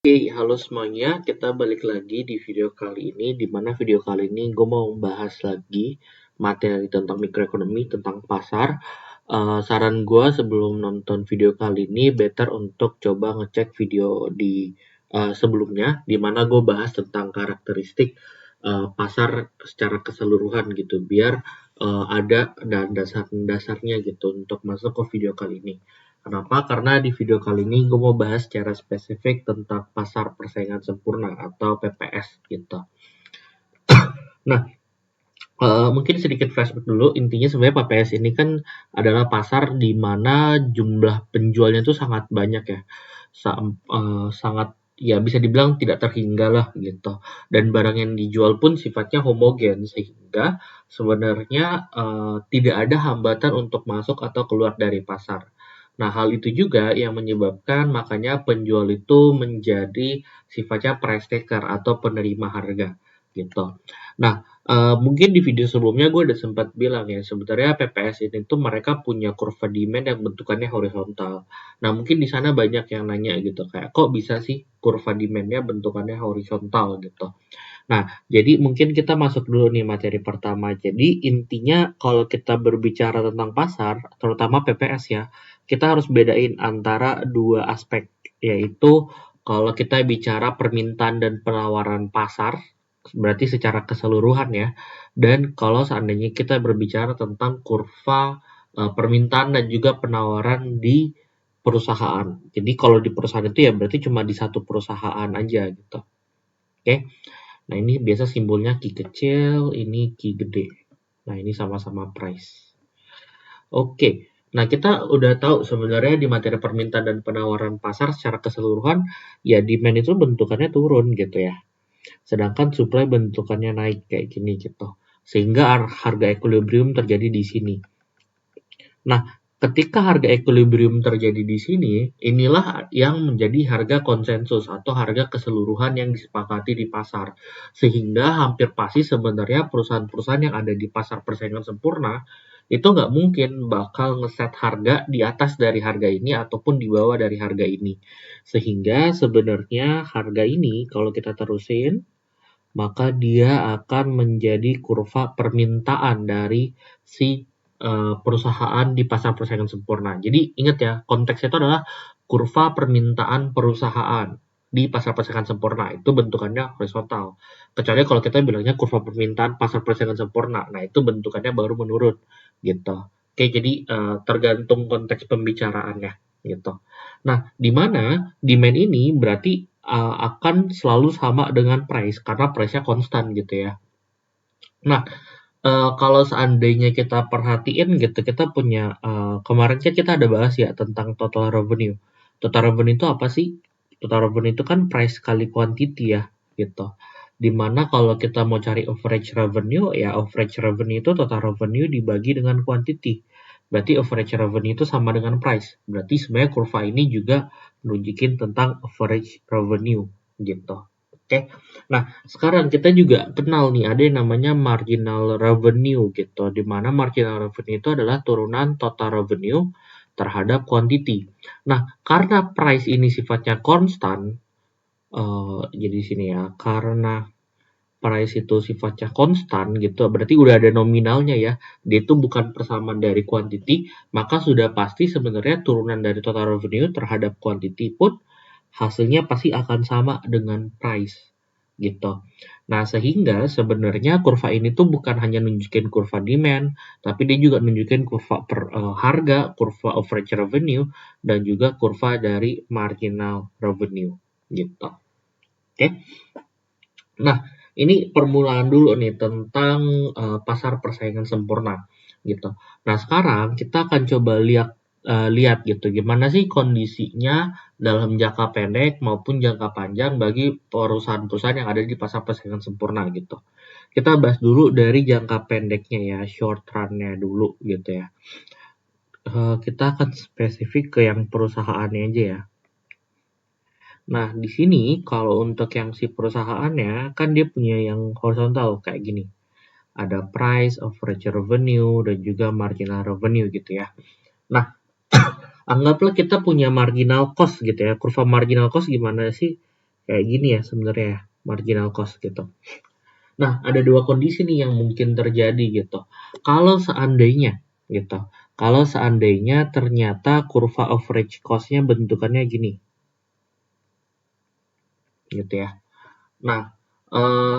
Oke, halo semuanya. Kita balik lagi di video kali ini, di mana video kali ini gue mau membahas lagi materi tentang mikroekonomi, tentang pasar. Saran gue sebelum nonton video kali ini, better untuk coba ngecek video di sebelumnya, di mana gue bahas tentang karakteristik pasar secara keseluruhan gitu, biar ada dan dasar-dasarnya gitu untuk masuk ke video kali ini. Kenapa? Karena di video kali ini gue mau bahas secara spesifik tentang pasar persaingan sempurna atau PPS gitu. Nah, mungkin sedikit flashback dulu. Intinya sebenarnya PPS ini kan adalah pasar di mana jumlah penjualnya itu sangat banyak ya, sangat ya bisa dibilang tidak terhingga lah gitu. Dan barang yang dijual pun sifatnya homogen sehingga sebenarnya tidak ada hambatan untuk masuk atau keluar dari pasar. Nah, hal itu juga yang menyebabkan makanya penjual itu menjadi sifatnya price taker atau penerima harga gitu. Nah, mungkin di video sebelumnya gue udah sempat bilang ya, sebenarnya PPS ini tuh mereka punya kurva demand yang bentukannya horizontal. Nah, mungkin di sana banyak yang nanya gitu, kayak kok bisa sih kurva demand-nya bentukannya horizontal gitu. Nah, jadi mungkin kita masuk dulu nih materi pertama. Jadi intinya kalau kita berbicara tentang pasar, terutama PPS ya, kita harus bedain antara dua aspek, yaitu kalau kita bicara permintaan dan penawaran pasar, berarti secara keseluruhan ya, dan kalau seandainya kita berbicara tentang kurva permintaan dan juga penawaran di perusahaan. Jadi kalau di perusahaan itu ya berarti cuma di satu perusahaan aja gitu. Oke. Nah, ini biasa simbolnya Q kecil, ini Q gede. Nah, ini sama-sama price. Oke. Nah, kita udah tahu sebenarnya di materi permintaan dan penawaran pasar secara keseluruhan, ya demand itu bentukannya turun gitu ya. Sedangkan supply bentukannya naik kayak gini gitu. Sehingga harga equilibrium terjadi di sini. Nah, ketika harga equilibrium terjadi di sini, inilah yang menjadi harga konsensus atau harga keseluruhan yang disepakati di pasar. Sehingga hampir pasti sebenarnya perusahaan-perusahaan yang ada di pasar persaingan sempurna itu nggak mungkin bakal ngeset harga di atas dari harga ini ataupun di bawah dari harga ini. Sehingga sebenarnya harga ini kalau kita terusin, maka dia akan menjadi kurva permintaan dari si perusahaan di pasar persaingan sempurna. Jadi ingat ya, konteksnya itu adalah kurva permintaan perusahaan di pasar persaingan sempurna. Itu bentukannya horizontal. Kecuali kalau kita bilangnya kurva permintaan pasar persaingan sempurna. Nah, itu bentukannya baru menurun gitu. Oke, jadi tergantung konteks pembicaraannya gitu. Nah, di mana demand ini berarti akan selalu sama dengan price karena price-nya konstan gitu ya. Nah, kalau seandainya kita perhatiin gitu, kita punya kemarin kan kita ada bahas ya tentang total revenue. Total revenue itu apa sih? Total revenue itu kan price kali quantity ya, gitu. Dimana kalau kita mau cari average revenue, ya average revenue itu total revenue dibagi dengan quantity. Berarti average revenue itu sama dengan price. Berarti sebenarnya kurva ini juga nunjukin tentang average revenue gitu. Oke. Nah, sekarang kita juga kenal nih ada yang namanya marginal revenue gitu, di mana marginal revenue itu adalah turunan total revenue terhadap quantity. Nah, karena price ini sifatnya konstan, jadi sini ya, karena price itu sifatnya konstan gitu, berarti udah ada nominalnya ya, dia itu bukan persamaan dari quantity, maka sudah pasti sebenarnya turunan dari total revenue terhadap quantity pun hasilnya pasti akan sama dengan price gitu. Nah, sehingga sebenarnya kurva ini tuh bukan hanya nunjukin kurva demand, tapi dia juga nunjukin kurva harga, kurva average revenue, dan juga kurva dari marginal revenue gitu. Oke. Nah, ini permulaan dulu nih tentang pasar persaingan sempurna gitu. Nah, sekarang kita akan coba lihat gitu gimana sih kondisinya dalam jangka pendek maupun jangka panjang bagi perusahaan-perusahaan yang ada di pasar persaingan sempurna gitu. Kita bahas dulu dari jangka pendeknya ya, short run-nya dulu gitu ya. Kita akan spesifik ke yang perusahaannya aja ya. Nah, di sini kalau untuk yang si perusahaannya kan dia punya yang horizontal kayak gini. Ada price, average revenue, dan juga marginal revenue gitu ya. Nah, anggaplah kita punya marginal cost gitu ya. Kurva marginal cost gimana sih? Kayak gini ya sebenarnya marginal cost gitu. Nah, ada dua kondisi nih yang mungkin terjadi gitu. Kalau seandainya gitu. Kalau seandainya ternyata kurva average cost-nya bentukannya gini. Gitu ya. Nah,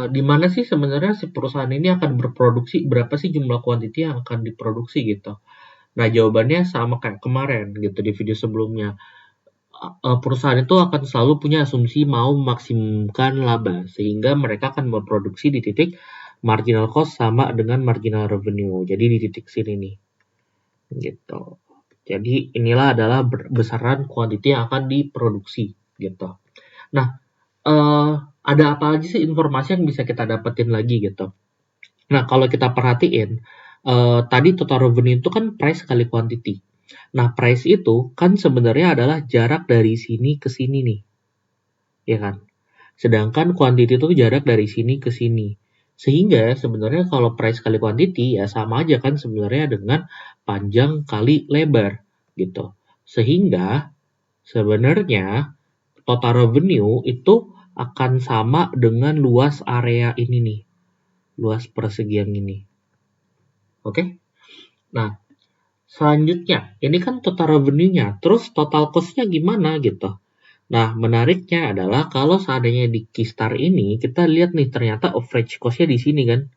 di mana sih sebenarnya si perusahaan ini akan berproduksi, berapa sih jumlah kuantiti yang akan diproduksi gitu. Nah, jawabannya sama kayak kemarin gitu di video sebelumnya. Perusahaan itu akan selalu punya asumsi mau memaksimumkan laba, sehingga mereka akan memproduksi di titik marginal cost sama dengan marginal revenue. Jadi di titik sini nih, gitu. Jadi inilah adalah besaran kuantiti yang akan diproduksi, gitu. Nah, ada apa aja sih informasi yang bisa kita dapetin lagi gitu. Nah, kalau kita perhatiin, tadi total revenue itu kan price kali quantity. Nah, price itu kan sebenarnya adalah jarak dari sini ke sini nih, ya kan? Sedangkan quantity itu jarak dari sini ke sini. Sehingga sebenarnya kalau price kali quantity ya sama aja kan sebenarnya dengan panjang kali lebar gitu. Sehingga sebenarnya total revenue itu akan sama dengan luas area ini nih, luas persegi yang ini. Oke? Nah, selanjutnya, ini kan total revenue-nya, terus total cost-nya gimana gitu. Nah, menariknya adalah kalau seandainya di Keystar ini, kita lihat nih ternyata average cost-nya di sini kan.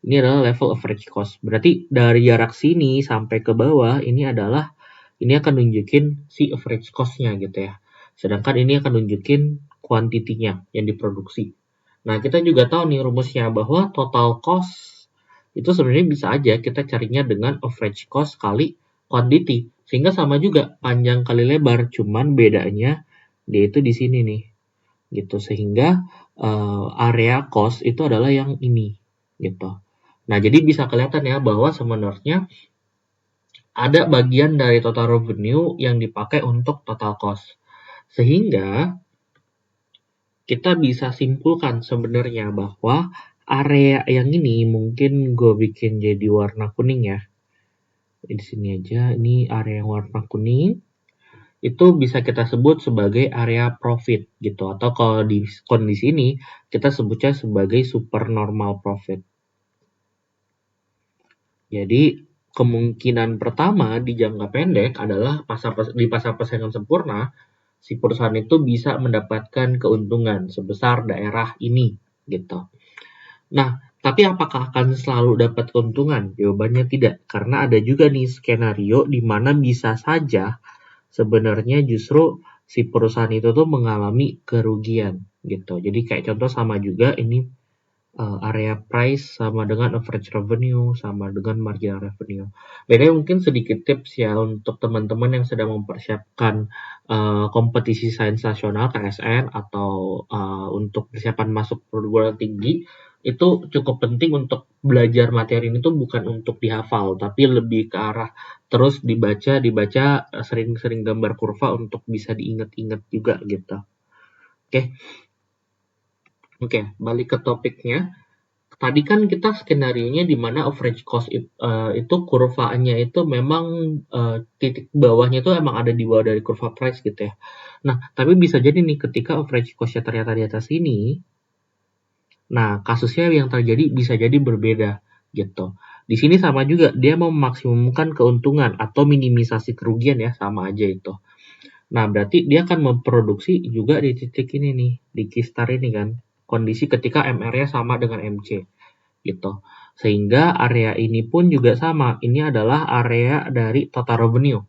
Ini adalah level average cost. Berarti dari jarak sini sampai ke bawah, ini akan nunjukin si average cost-nya gitu ya. Sedangkan ini akan nunjukin kuantitinya yang diproduksi. Nah, kita juga tahu nih rumusnya bahwa total cost itu sebenarnya bisa aja kita carinya dengan average cost kali quantity. Sehingga sama juga panjang kali lebar, cuman bedanya dia itu di sini nih. Gitu. Sehingga area cost itu adalah yang ini gitu. Nah, jadi bisa kelihatan ya bahwa sebenarnya ada bagian dari total revenue yang dipakai untuk total cost. Sehingga kita bisa simpulkan sebenarnya bahwa area yang ini mungkin gue bikin jadi warna kuning ya. Di sini aja, ini area yang warna kuning. Itu bisa kita sebut sebagai area profit gitu. Atau kalau di kondisi ini kita sebutnya sebagai supernormal profit. Jadi kemungkinan pertama di jangka pendek adalah di pasar persaingan sempurna, si perusahaan itu bisa mendapatkan keuntungan sebesar daerah ini gitu. Nah, tapi apakah akan selalu dapat keuntungan? Jawabannya tidak, karena ada juga nih skenario di mana bisa saja sebenarnya justru si perusahaan itu tuh mengalami kerugian gitu. Jadi kayak contoh sama juga ini area price sama dengan average revenue sama dengan marginal revenue. Bedanya mungkin sedikit tips ya untuk teman-teman yang sedang mempersiapkan kompetisi sains nasional KSN atau untuk persiapan masuk perguruan tinggi. Itu cukup penting untuk belajar materi ini tuh bukan untuk dihafal, tapi lebih ke arah terus dibaca, sering-sering gambar kurva untuk bisa diingat-ingat juga gitu. Oke, balik ke topiknya. Tadi kan kita skenarionya di mana average cost itu kurvanya itu memang titik bawahnya itu emang ada di bawah dari kurva price gitu ya. Nah, tapi bisa jadi nih ketika average cost-nya ternyata di atas ini, nah kasusnya yang terjadi bisa jadi berbeda gitu. Di sini sama juga dia mau memaksimumkan keuntungan atau minimisasi kerugian ya, sama aja itu. Nah, berarti dia akan memproduksi juga di titik ini nih, di Keystar ini kan. Kondisi ketika MR-nya sama dengan MC gitu. Sehingga area ini pun juga sama. Ini adalah area dari total revenue.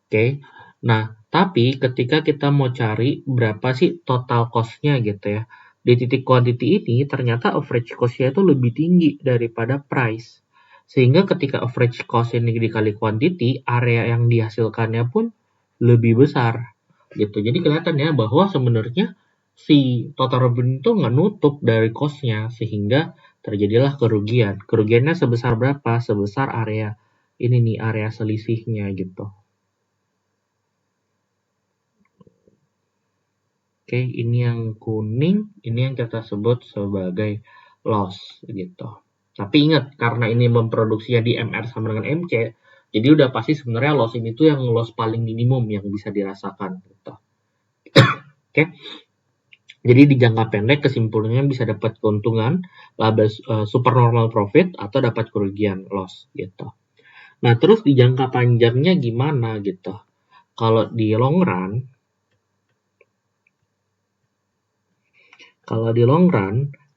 Oke. Nah, tapi ketika kita mau cari berapa sih total cost-nya gitu ya. Di titik quantity ini ternyata average cost-nya itu lebih tinggi daripada price. Sehingga ketika average cost ini dikali quantity, area yang dihasilkannya pun lebih besar. Gitu. Jadi kelihatan ya bahwa sebenarnya si total revenue itu nggak nutup dari cost-nya. Sehingga terjadilah kerugian. Kerugiannya sebesar berapa? Sebesar area ini nih, area selisihnya gitu. Oke, ini yang kuning, ini yang kita sebut sebagai loss gitu. Tapi ingat, karena ini memproduksinya di MR sama dengan MC, jadi udah pasti sebenarnya loss ini tuh yang loss paling minimum yang bisa dirasakan gitu. Oke. Jadi di jangka pendek kesimpulannya bisa dapat keuntungan, laba supernormal profit atau dapat kerugian loss gitu. Nah, terus di jangka panjangnya gimana gitu? Kalau di long run,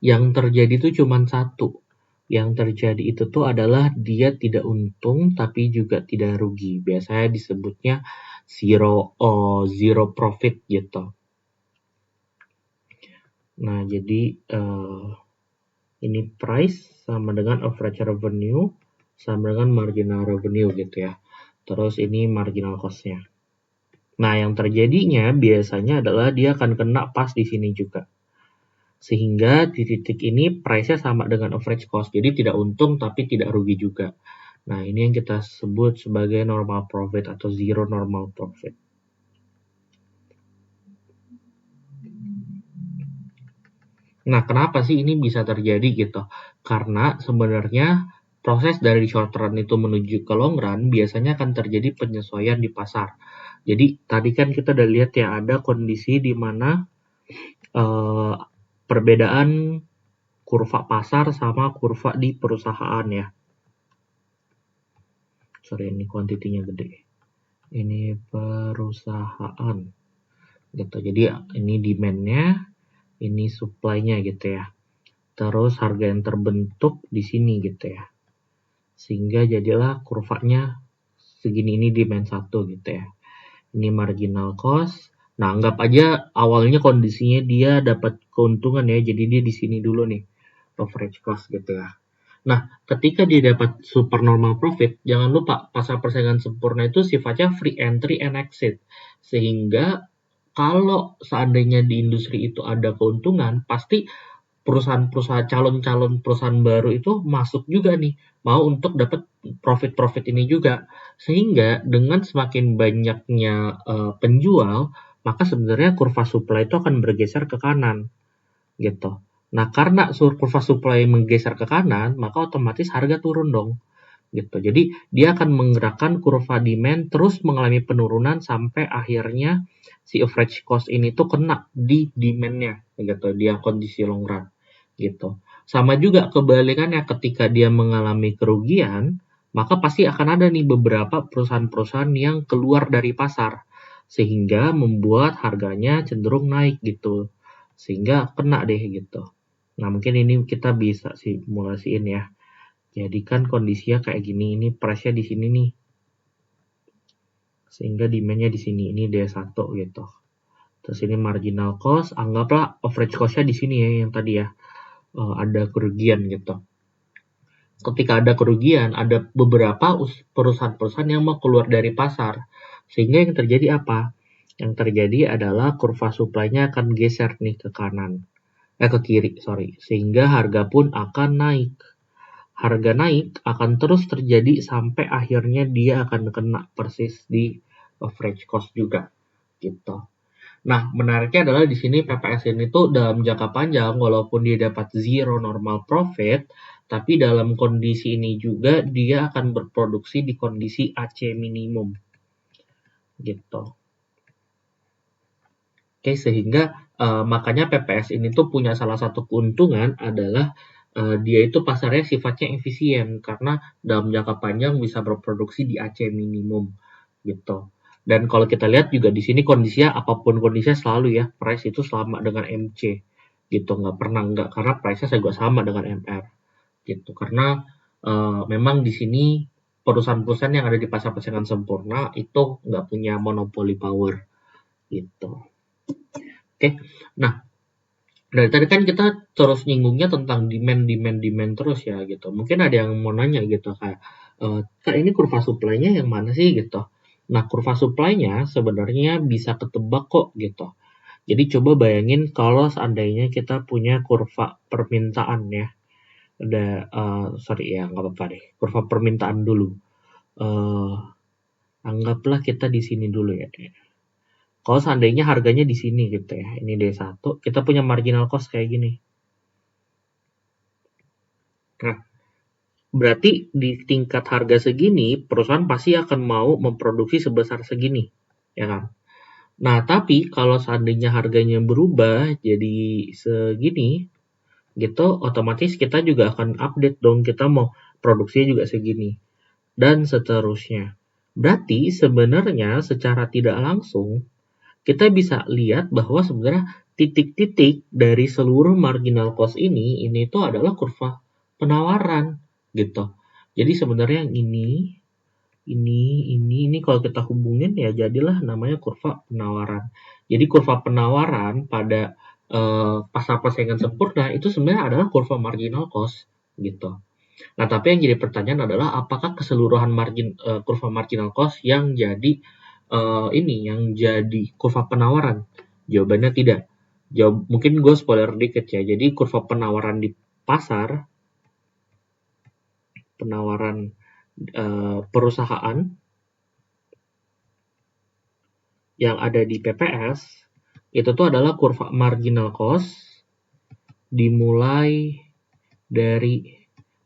yang terjadi itu cuma satu. Yang terjadi itu tuh adalah dia tidak untung tapi juga tidak rugi. Biasanya disebutnya zero profit gitu. Nah, jadi ini price sama dengan average revenue sama dengan marginal revenue gitu ya. Terus ini marginal cost-nya. Nah, yang terjadinya biasanya adalah dia akan kena pas di sini juga. Sehingga di titik ini price-nya sama dengan average cost. Jadi tidak untung tapi tidak rugi juga. Nah, ini yang kita sebut sebagai normal profit atau zero normal profit. Nah, kenapa sih ini bisa terjadi gitu? Karena sebenarnya proses dari short run itu menuju ke long run biasanya akan terjadi penyesuaian di pasar. Jadi tadi kan kita udah lihat ya ada kondisi di mana perbedaan kurva pasar sama kurva di perusahaan ya. Sorry, ini kuantitinya gede. Ini perusahaan gitu. Jadi ini demand-nya, ini supply-nya gitu ya. Terus harga yang terbentuk di sini gitu ya. Sehingga jadilah kurvanya segini, ini demand 1 gitu ya. Ini marginal cost. Nah, anggap aja awalnya kondisinya dia dapat keuntungan ya. Jadi dia di sini dulu nih. Average cost gitu ya. Nah, ketika dia dapat supernormal profit, jangan lupa pasar persaingan sempurna itu sifatnya free entry and exit. Sehingga kalau seandainya di industri itu ada keuntungan, pasti perusahaan-perusahaan calon-calon perusahaan baru itu masuk juga nih, mau untuk dapat profit-profit ini juga. Sehingga dengan semakin banyaknya penjual, maka sebenarnya kurva supply itu akan bergeser ke kanan gitu. Nah, karena kurva supply menggeser ke kanan, maka otomatis harga turun dong gitu. Jadi dia akan menggerakkan kurva demand terus mengalami penurunan sampai akhirnya si average cost ini tuh kena di demand-nya gitu, dia kondisi long run gitu. Sama juga kebalikannya ketika dia mengalami kerugian, maka pasti akan ada nih beberapa perusahaan-perusahaan yang keluar dari pasar sehingga membuat harganya cenderung naik gitu. Sehingga kena deh gitu. Nah, mungkin ini kita bisa simulasiin ya. Jadi kan kondisinya kayak gini, ini price-nya di sini nih. Sehingga demand-nya di sini, ini D1 gitu. Terus ini marginal cost, anggaplah average cost-nya di sini ya, yang tadi ya. Ada kerugian gitu. Ketika ada kerugian, ada beberapa perusahaan-perusahaan yang mau keluar dari pasar. Sehingga yang terjadi apa? Yang terjadi adalah kurva supply-nya akan geser nih ke kanan. Ke kiri, sorry. Sehingga harga pun akan naik. Harga naik akan terus terjadi sampai akhirnya dia akan kena persis di average cost juga gitu. Nah, menariknya adalah di sini PPS ini tuh dalam jangka panjang walaupun dia dapat zero normal profit, tapi dalam kondisi ini juga dia akan berproduksi di kondisi AC minimum gitu. Oke, sehingga makanya PPS ini tuh punya salah satu keuntungan adalah dia itu pasarnya sifatnya efisien karena dalam jangka panjang bisa berproduksi di AC minimum gitu. Dan kalau kita lihat juga di sini kondisinya apapun kondisinya selalu ya price itu sama dengan MC gitu, nggak pernah nggak, karena price-nya juga sama dengan MR gitu. Karena memang di sini perusahaan-perusahaan yang ada di pasar persaingan sempurna itu nggak punya monopoly power gitu. Oke, nah dari tadi kan kita terus nyinggungnya tentang demand terus ya gitu. Mungkin ada yang mau nanya gitu kayak, Kak ini kurva supply-nya yang mana sih gitu. Nah kurva supply-nya sebenarnya bisa ketebak kok gitu. Jadi coba bayangin kalau seandainya kita punya kurva permintaan ya. Ada, sorry ya nggak apa-apa deh. Kurva permintaan dulu. Anggaplah kita di sini dulu ya. Kalau seandainya harganya di sini gitu ya, ini D1, kita punya marginal cost kayak gini. Nah, berarti di tingkat harga segini, perusahaan pasti akan mau memproduksi sebesar segini, ya kan? Nah, tapi kalau seandainya harganya berubah jadi segini, gitu, otomatis kita juga akan update dong, kita mau produksinya juga segini, dan seterusnya. Berarti sebenarnya secara tidak langsung, kita bisa lihat bahwa sebenarnya titik-titik dari seluruh marginal cost ini tuh adalah kurva penawaran, gitu. Jadi sebenarnya yang ini kalau kita hubungin ya jadilah namanya kurva penawaran. Jadi kurva penawaran pada pasar persaingan sempurna itu sebenarnya adalah kurva marginal cost gitu. Nah, tapi yang jadi pertanyaan adalah apakah keseluruhan kurva marginal cost yang jadi yang jadi kurva penawaran? Jawabannya tidak. Mungkin gue spoiler dikit ya. Jadi kurva penawaran di pasar, penawaran perusahaan yang ada di PPS itu tuh adalah kurva marginal cost dimulai dari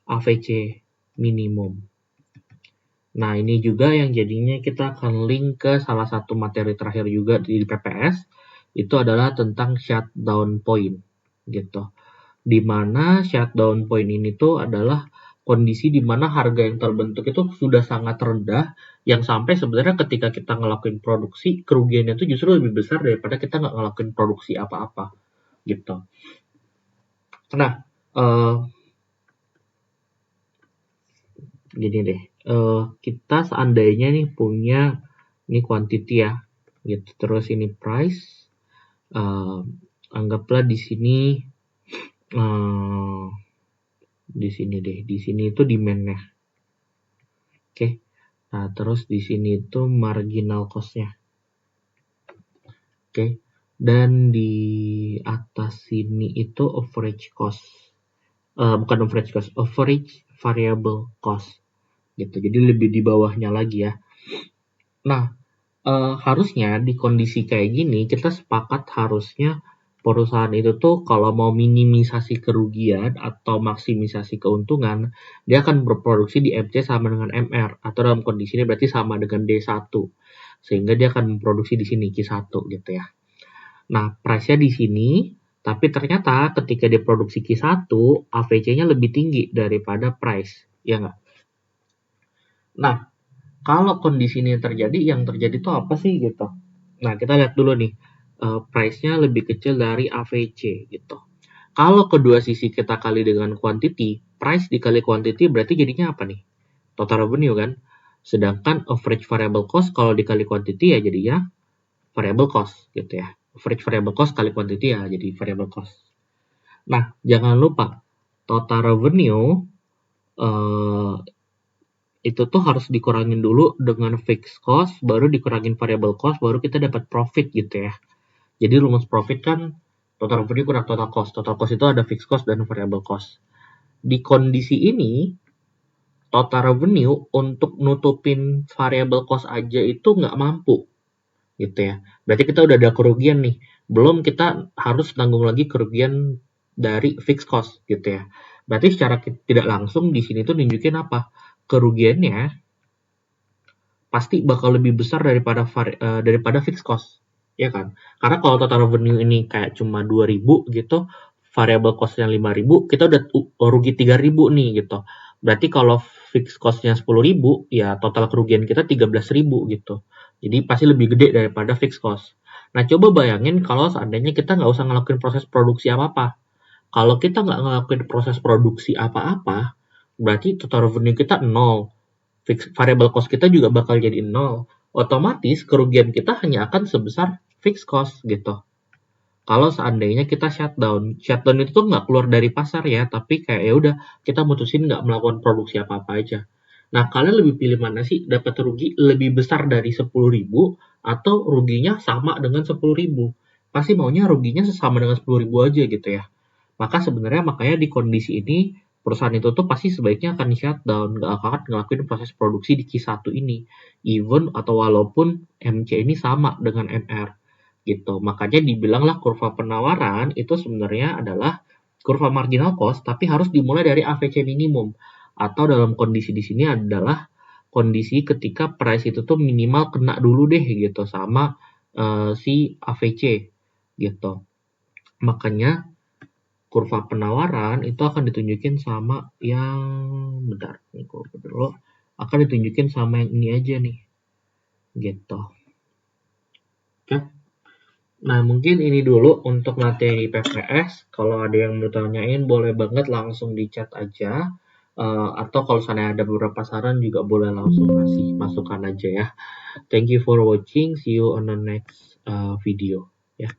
AVC minimum. Nah, ini juga yang jadinya kita akan link ke salah satu materi terakhir juga di PPS, itu adalah tentang shutdown point gitu. Di mana shutdown point ini tuh adalah kondisi di mana harga yang terbentuk itu sudah sangat rendah, yang sampai sebenarnya ketika kita ngelakuin produksi, kerugiannya itu justru lebih besar daripada kita nggak ngelakuin produksi apa-apa gitu. Nah, gini deh, kita seandainya nih punya ini quantity ya, gitu. Terus ini price, anggaplah di sini deh, di sini itu demand-nya. Oke. Nah, terus di sini itu marginal cost-nya. Oke. Dan di atas sini itu average cost. Bukan average cost, average variable cost. Gitu. Jadi lebih di bawahnya lagi ya. Nah, harusnya di kondisi kayak gini kita sepakat harusnya perusahaan itu tuh kalau mau minimisasi kerugian atau maksimisasi keuntungan, dia akan berproduksi di MC sama dengan MR, atau dalam kondisi ini berarti sama dengan D1. Sehingga dia akan memproduksi di sini Q1 gitu ya. Nah, price-nya di sini, tapi ternyata ketika dia produksi Q1, AVC-nya lebih tinggi daripada price, ya nggak? Nah, kalau kondisi ini terjadi, yang terjadi itu apa sih gitu? Nah, kita lihat dulu nih, price-nya lebih kecil dari AVC gitu. Kalau kedua sisi kita kali dengan quantity, price dikali quantity berarti jadinya apa nih? Total revenue kan? Sedangkan average variable cost kalau dikali quantity ya jadinya variable cost gitu ya. Average variable cost kali quantity ya jadi variable cost. Nah, jangan lupa total revenue itu tuh harus dikurangin dulu dengan fixed cost, baru dikurangin variable cost, baru kita dapat profit gitu ya. Jadi rumus profit kan total revenue kurang total cost. Total cost itu ada fixed cost dan variable cost. Di kondisi ini, total revenue untuk nutupin variable cost aja itu nggak mampu gitu ya. Berarti kita udah ada kerugian nih. Belum kita harus tanggung lagi kerugian dari fixed cost gitu ya. Berarti secara tidak langsung di sini tuh nunjukin apa? Kerugiannya pasti bakal lebih besar daripada fixed cost, ya kan? Karena kalau total revenue ini kayak cuma 2.000 gitu, variable cost-nya 5.000, kita udah rugi 3.000 nih gitu. Berarti kalau fixed cost-nya 10.000, ya total kerugian kita 13.000 gitu. Jadi pasti lebih gede daripada fixed cost. Nah, coba bayangin kalau seandainya kita nggak usah ngelakuin proses produksi apa-apa. Kalau kita nggak ngelakuin proses produksi apa-apa, berarti total revenue kita nol, variable cost kita juga bakal jadi nol. Otomatis kerugian kita hanya akan sebesar fixed cost gitu. Kalau seandainya kita shutdown itu tuh nggak keluar dari pasar ya, tapi kayak ya udah kita mutusin nggak melakukan produksi apa-apa aja. Nah, kalian lebih pilih mana sih? Dapat rugi lebih besar dari 10.000 atau ruginya sama dengan 10.000? Pasti maunya ruginya sesama dengan 10.000 aja gitu ya. Makanya di kondisi ini perusahaan itu tuh pasti sebaiknya akan shutdown, nggak akan ngelakuin proses produksi di Q1 ini, even atau walaupun MC ini sama dengan MR gitu. Makanya dibilanglah kurva penawaran itu sebenarnya adalah kurva marginal cost, tapi harus dimulai dari AVC minimum, atau dalam kondisi di sini adalah kondisi ketika price itu tuh minimal kena dulu deh gitu sama si AVC gitu. Makanya kurva penawaran itu akan ditunjukin sama yang bentar nih dulu, akan ditunjukin sama yang ini aja nih gitu. Oke. Nah, mungkin ini dulu untuk materi PPS. Kalau ada yang mau tanyain, boleh banget langsung di chat aja. Atau kalau misalnya ada beberapa saran juga boleh langsung kasih masukan aja ya. Thank you for watching. See you on the next video. Ya.